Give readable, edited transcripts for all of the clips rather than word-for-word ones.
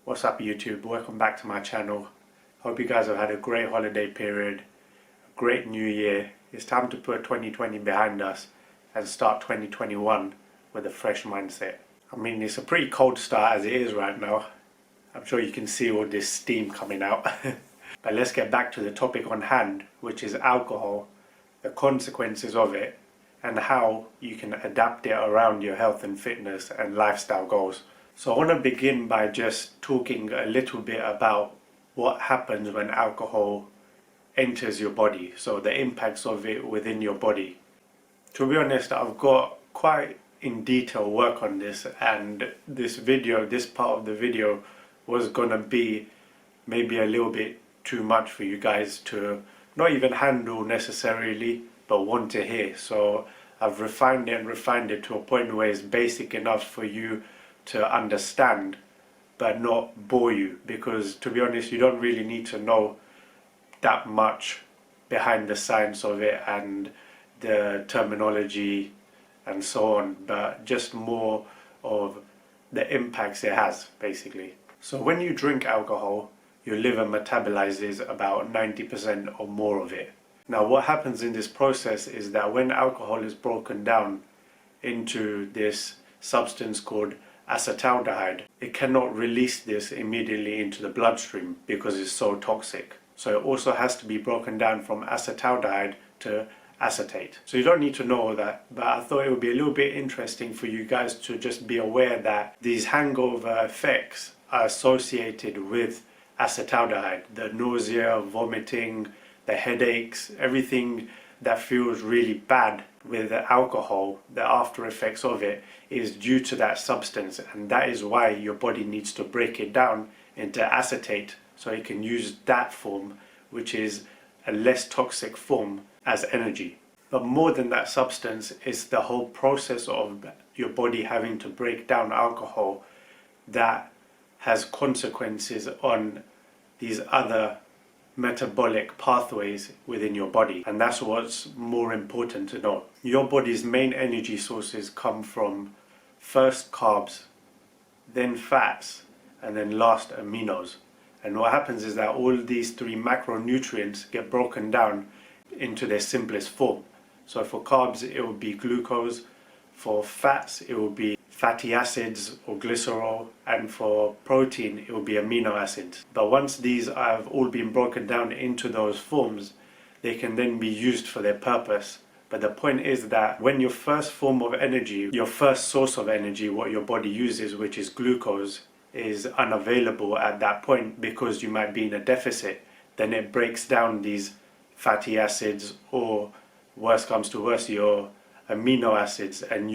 What's up YouTube? Welcome back to my channel. Hope you guys have had a great holiday period, a great new year. It's time to put 2020 behind us and start 2021 with a fresh mindset. I mean, it's a pretty cold start as it is right now. I'm sure you can see all this steam coming out. But let's get back to the topic on hand, which is alcohol, the consequences of it, and how you can adapt it around your health and fitness and lifestyle goals. So I want to begin by just talking a little bit about what happens when alcohol enters your body, so the impacts of it within your body. To be honest, I've got quite in detail work on this, and this part of the video was gonna be maybe a little bit too much for you guys to not even handle necessarily, but want to hear. So I've refined it to a point where it's basic enough for you to understand but not bore you, because to be honest, you don't really need to know that much behind the science of it and the terminology and so on, but just more of the impacts it has basically. So when you drink alcohol, your liver metabolizes about 90% or more of it. Now what happens in this process is that when alcohol is broken down into this substance called acetaldehyde, it cannot release this immediately into the bloodstream because it's so toxic. So it also has to be broken down from acetaldehyde to acetate. So you don't need to know all that, but I thought it would be a little bit interesting for you guys to just be aware that these hangover effects are associated with acetaldehyde. The nausea, vomiting, the headaches, everything that feels really bad with the alcohol, the after effects of it is due to that substance, and that is why your body needs to break it down into acetate so it can use that form, which is a less toxic form, as energy. But more than that substance, it's the whole process of your body having to break down alcohol that has consequences on these other metabolic pathways within your body, and that's what's more important to know. Your body's main energy sources come from first carbs, then fats, and then last aminos. And what happens is that all these three macronutrients get broken down into their simplest form. So for carbs it will be glucose, for fats it will be fatty acids or glycerol, and for protein it will be amino acids. But once these have all been broken down into those forms, they can then be used for their purpose. But the point is that when your first form of energy, your first source of energy, what your body uses, which is glucose, is unavailable at that point because you might be in a deficit, then it breaks down these fatty acids, or worst comes to worst, your amino acids, and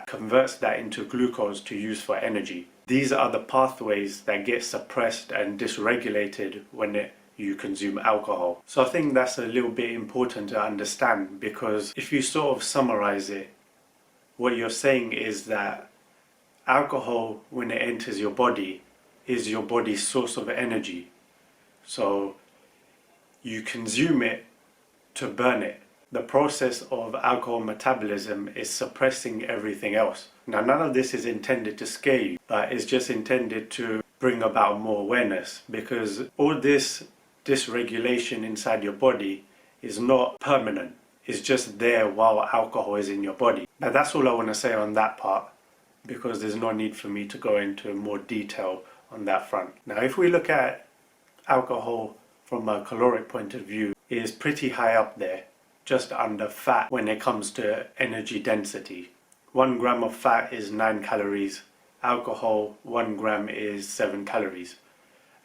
converts that into glucose to use for energy. These are the pathways that get suppressed and dysregulated when you consume alcohol. So I think that's a little bit important to understand, because if you sort of summarize it, what you're saying is that alcohol, when it enters your body, is your body's source of energy. So you consume it to burn it. The process of alcohol metabolism is suppressing everything else. Now, none of this is intended to scare you, but it's just intended to bring about more awareness, because all this dysregulation inside your body is not permanent. It's just there while alcohol is in your body. But that's all I want to say on that part, because there's no need for me to go into more detail on that front. Now, if we look at alcohol from a caloric point of view, it is pretty high up there, just under fat when it comes to energy density. 1 gram of fat is 9 calories. Alcohol, 1 gram is 7 calories.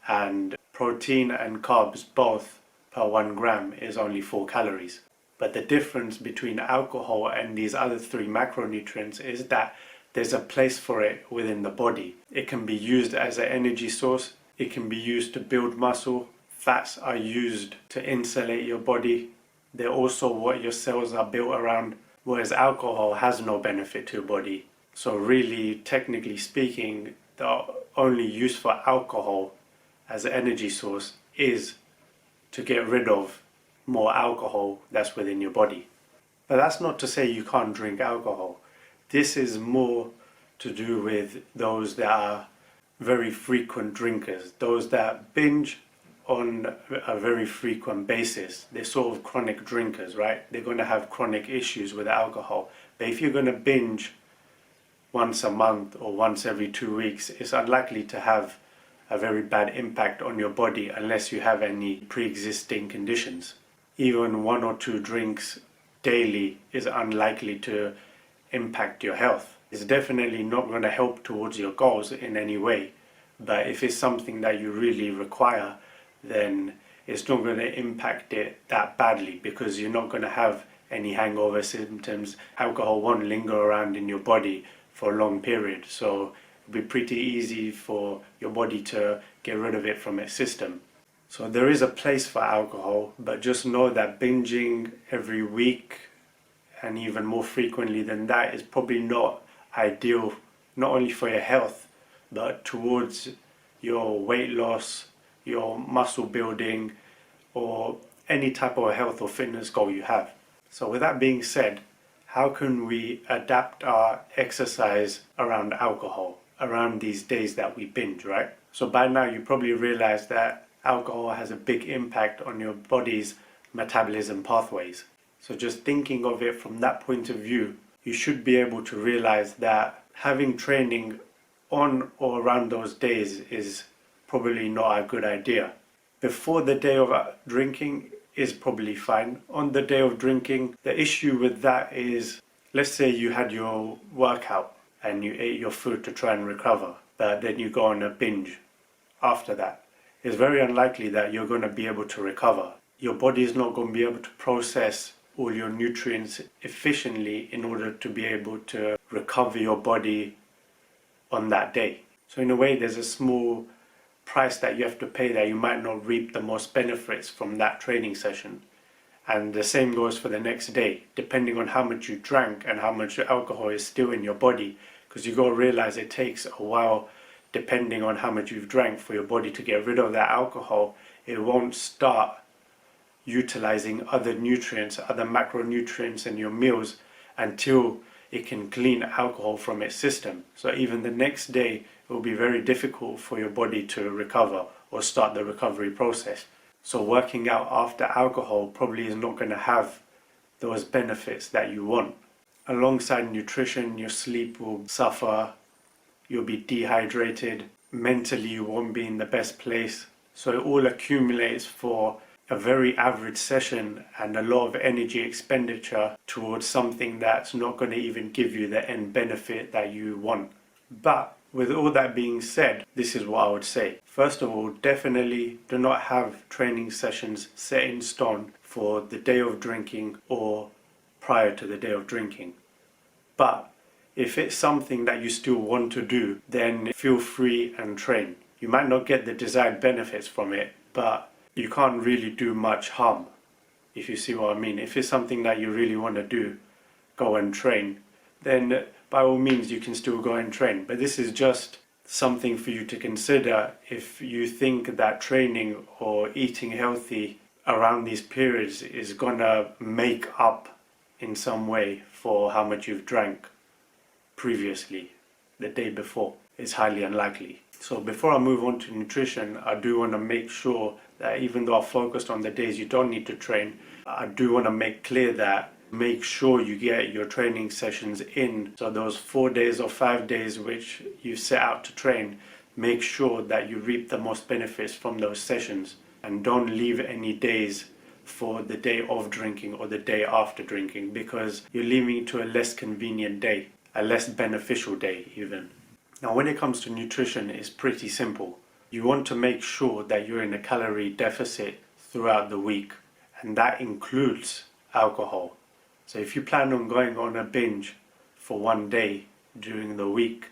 And protein and carbs, both per 1 gram, is only 4 calories. But the difference between alcohol and these other three macronutrients is that there's a place for it within the body. It can be used as an energy source. It can be used to build muscle. Fats are used to insulate your body. They're also what your cells are built around, whereas alcohol has no benefit to your body. So really, technically speaking, the only use for alcohol as an energy source is to get rid of more alcohol that's within your body. But that's not to say you can't drink alcohol. This is more to do with those that are very frequent drinkers, those that binge on a very frequent basis. They're sort of chronic drinkers, right? They're going to have chronic issues with alcohol. But if you're going to binge once a month or once every 2 weeks, it's unlikely to have a very bad impact on your body unless you have any pre-existing conditions. Even 1 or 2 drinks daily is unlikely to impact your health. It's definitely not going to help towards your goals in any way, but if it's something that you really require, then it's not going to impact it that badly because you're not going to have any hangover symptoms. Alcohol won't linger around in your body for a long period, so it'll be pretty easy for your body to get rid of it from its system. So there is a place for alcohol, but just know that binging every week and even more frequently than that is probably not ideal, not only for your health, but towards your weight loss, your muscle building, or any type of health or fitness goal you have. So with that being said, how can we adapt our exercise around alcohol, around these days that we binge, right? So by now you probably realize that alcohol has a big impact on your body's metabolism pathways. So just thinking of it from that point of view, you should be able to realize that having training on or around those days is probably not a good idea. Before the day of drinking is probably fine. On the day of drinking, the issue with that is, let's say you had your workout and you ate your food to try and recover, but then you go on a binge after that. It's very unlikely that you're going to be able to recover. Your body is not going to be able to process all your nutrients efficiently in order to be able to recover your body on that day. So in a way, there's a small price that you have to pay that you might not reap the most benefits from that training session. And the same goes for the next day, depending on how much you drank and how much alcohol is still in your body, because you got to realize it takes a while, depending on how much you've drank, for your body to get rid of that alcohol. It won't start utilizing other nutrients, other macronutrients in your meals until it can clean alcohol from its system. So even the next day, it will be very difficult for your body to recover or start the recovery process. So working out after alcohol probably is not going to have those benefits that you want. Alongside nutrition, your sleep will suffer, you'll be dehydrated, mentally you won't be in the best place. So it all accumulates for a very average session and a lot of energy expenditure towards something that's not going to even give you the end benefit that you want. But with all that being said, this is what I would say. First of all, definitely do not have training sessions set in stone for the day of drinking or prior to the day of drinking. But if it's something that you still want to do, then feel free and train. You might not get the desired benefits from it, but you can't really do much harm, if you see what I mean. If it's something that you really want to do, go and train, then by all means you can still go and train. But this is just something for you to consider if you think that training or eating healthy around these periods is gonna make up in some way for how much you've drank previously, the day before. It's highly unlikely. So before I move on to nutrition, I do want to make sure that even though I focused on the days you don't need to train, I do want to make clear that make sure you get your training sessions in. So those 4 days or 5 days which you set out to train, make sure that you reap the most benefits from those sessions, and don't leave any days for the day of drinking or the day after drinking, because you're leaving to a less convenient day, a less beneficial day even. Now when it comes to nutrition, it's pretty simple. You want to make sure that you're in a calorie deficit throughout the week, and that includes alcohol. So if you plan on going on a binge for 1 day during the week,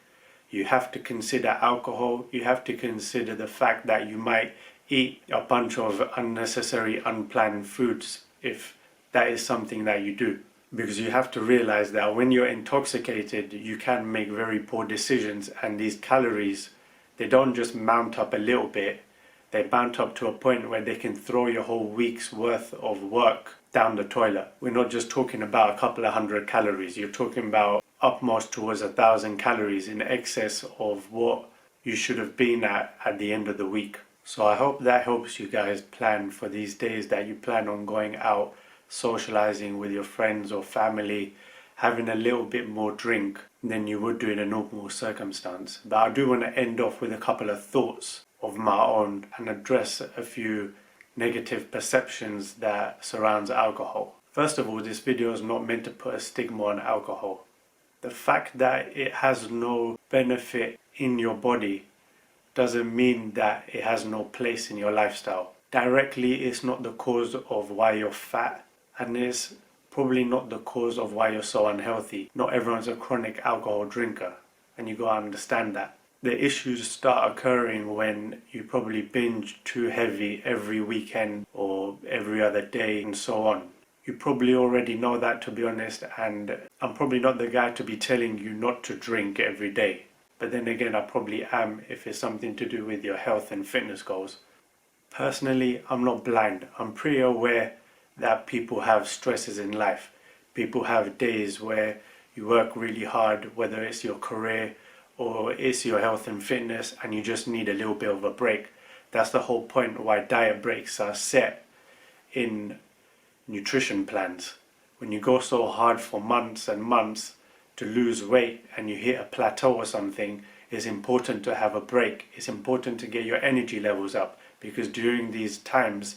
you have to consider alcohol. You have to consider the fact that you might eat a bunch of unnecessary, unplanned foods if that is something that you do. Because you have to realize that when you're intoxicated, you can make very poor decisions, and these calories, they don't just mount up a little bit, they mount up to a point where they can throw your whole week's worth of work down the toilet. We're not just talking about a couple of 100 calories, you're talking about upmost towards 1,000 calories in excess of what you should have been at the end of the week. So I hope that helps you guys plan for these days that you plan on going out, socializing with your friends or family, having a little bit more drink than you would do in a normal circumstance. But I do want to end off with a couple of thoughts of my own and address a few negative perceptions that surrounds alcohol. First of all, this video is not meant to put a stigma on alcohol. The fact that it has no benefit in your body doesn't mean that it has no place in your lifestyle. Directly, it's not the cause of why you're fat, and it's probably not the cause of why you're so unhealthy. Not everyone's a chronic alcohol drinker, and you gotta understand that. The issues start occurring when you probably binge too heavy every weekend or every other day and so on. You probably already know that, to be honest, and I'm probably not the guy to be telling you not to drink every day. But then again, I probably am if it's something to do with your health and fitness goals. Personally, I'm not blind. I'm pretty aware that people have stresses in life. People have days where you work really hard, whether it's your career or it's your health and fitness, and you just need a little bit of a break. That's the whole point why diet breaks are set in nutrition plans. When you go so hard for months and months to lose weight and you hit a plateau or something, it's important to have a break. It's important to get your energy levels up, because during these times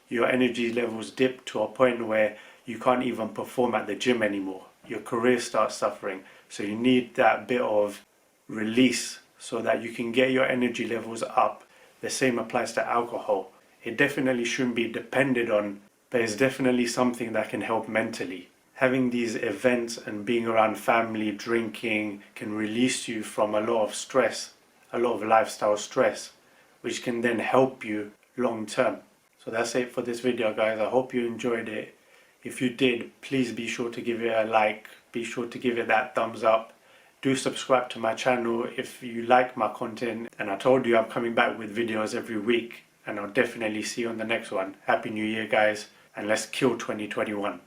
your energy levels dip to a point where you can't even perform at the gym anymore. Your career starts suffering, so you need that bit of release so that you can get your energy levels up. The same applies to alcohol. It definitely shouldn't be depended on, but it's definitely something that can help mentally. Having these events and being around family, drinking, can release you from a lot of stress, a lot of lifestyle stress, which can then help you long term. So that's it for this video, guys. I hope you enjoyed it. If you did, please be sure to give it a like. Be sure to give it that thumbs up. Do subscribe to my channel if you like my content. And I told you I'm coming back with videos every week, and I'll definitely see you on the next one. Happy New Year, guys, and let's kill 2021.